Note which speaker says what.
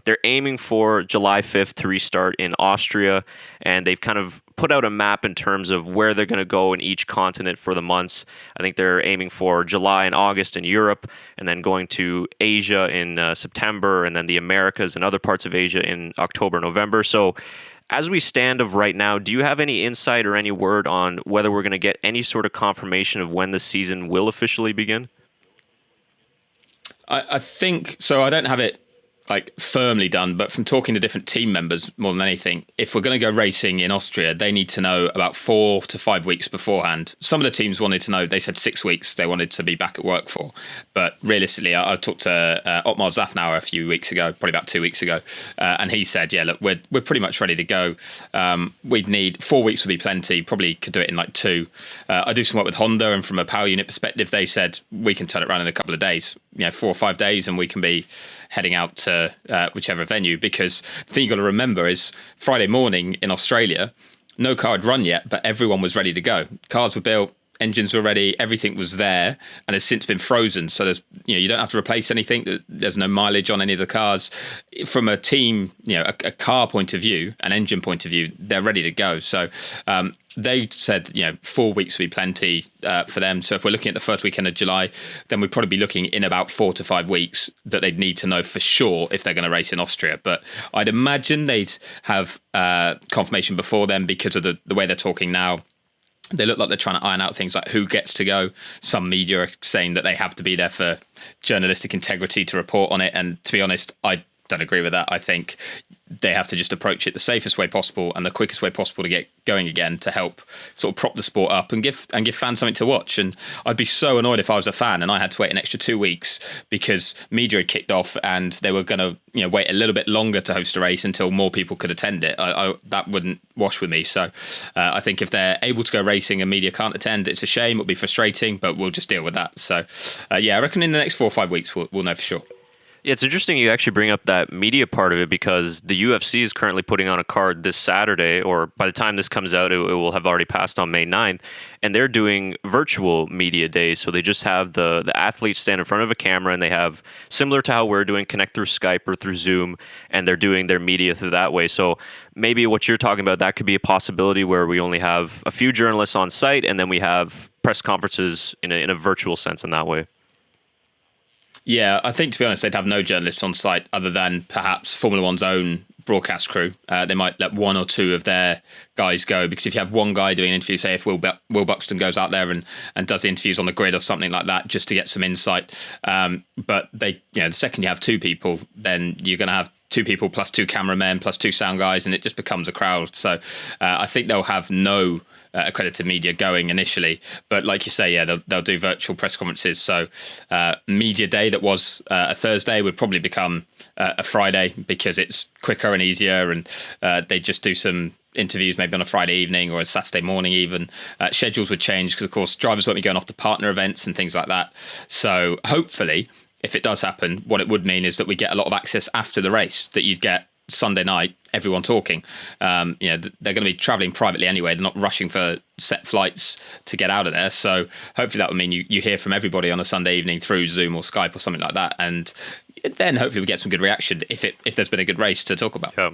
Speaker 1: they're aiming for July 5th to restart in Austria, and they've kind of put out a map in terms of where they're going to go in each continent for the months. I think they're aiming for July and August in Europe, and then going to Asia in September, and then the Americas and other parts of Asia in October, November. So as we stand of right now, do you have any insight or any word on whether we're going to get any sort of confirmation of when the season will officially begin?
Speaker 2: I think so. I don't have it like firmly done, but from talking to different team members more than anything, if we're going to go racing in Austria, they need to know about 4 to 5 weeks beforehand. Some of the teams wanted to know, they said 6 weeks they wanted to be back at work for. But realistically, I talked to Otmar Zafnauer a few weeks ago, probably about 2 weeks ago, and he said, yeah, look, we're pretty much ready to go. We'd need 4 weeks would be plenty, probably could do it in like 2. I do some work with Honda, and from a power unit perspective, they said we can turn it around in a couple of days, 4 or 5 days, and we can be heading out to whichever venue. Because the thing you got to remember is Friday morning in Australia, no car had run yet, but everyone was ready to go. Cars were built, engines were ready, everything was there, and has since been frozen. So there's, you don't have to replace anything. There's no mileage on any of the cars. From a team, a car point of view, an engine point of view, they're ready to go. So they said, 4 weeks would be plenty for them. So if we're looking at the first weekend of July, then we'd probably be looking in about 4 to 5 weeks that they'd need to know for sure if they're going to race in Austria. But I'd imagine they'd have confirmation before then, because of the way they're talking now. They look like they're trying to iron out things like who gets to go. Some media are saying that they have to be there for journalistic integrity to report on it. And to be honest, I don't agree with that. I think they have to just approach it the safest way possible and the quickest way possible to get going again, to help sort of prop the sport up and give fans something to watch. And I'd be so annoyed if I was a fan and I had to wait an extra 2 weeks because media had kicked off and they were going to wait a little bit longer to host a race until more people could attend it. That wouldn't wash with me. So I think if they're able to go racing and media can't attend, it's a shame. It'll be frustrating, but we'll just deal with that. So I reckon in the next 4 or 5 weeks we'll know for sure.
Speaker 1: Yeah, it's interesting you actually bring up that media part of it, because the UFC is currently putting on a card this Saturday, or by the time this comes out, it will have already passed on May 9th, and they're doing virtual media days. So they just have the athletes stand in front of a camera, and they have, similar to how we're doing, connect through Skype or through Zoom, and they're doing their media through that way. So maybe what you're talking about, that could be a possibility where we only have a few journalists on site, and then we have press conferences in a virtual sense in that way.
Speaker 2: Yeah, I think, to be honest, they'd have no journalists on site other than perhaps Formula One's own broadcast crew. They might let 1 or 2 of their guys go, because if you have one guy doing an interview, say if Will Buxton goes out there and does interviews on the grid or something like that, just to get some insight. But the second you have 2 people, then you're going to have 2 people plus 2 cameramen plus 2 sound guys, and it just becomes a crowd. So I think they'll have no accredited media going initially, but like you say, yeah, they'll do virtual press conferences. So media day that was a Thursday would probably become a Friday, because it's quicker and easier, and they just do some interviews maybe on a Friday evening or a Saturday morning even. Schedules would change because, of course, drivers won't be going off to partner events and things like that. So hopefully, if it does happen, what it would mean is that we get a lot of access after the race, that you'd get Sunday night, everyone talking. They're going to be travelling privately anyway. They're not rushing for set flights to get out of there. So hopefully that would mean you hear from everybody on a Sunday evening through Zoom or Skype or something like that. And then hopefully we get some good reaction if there's been a good race to talk about.
Speaker 1: Yeah.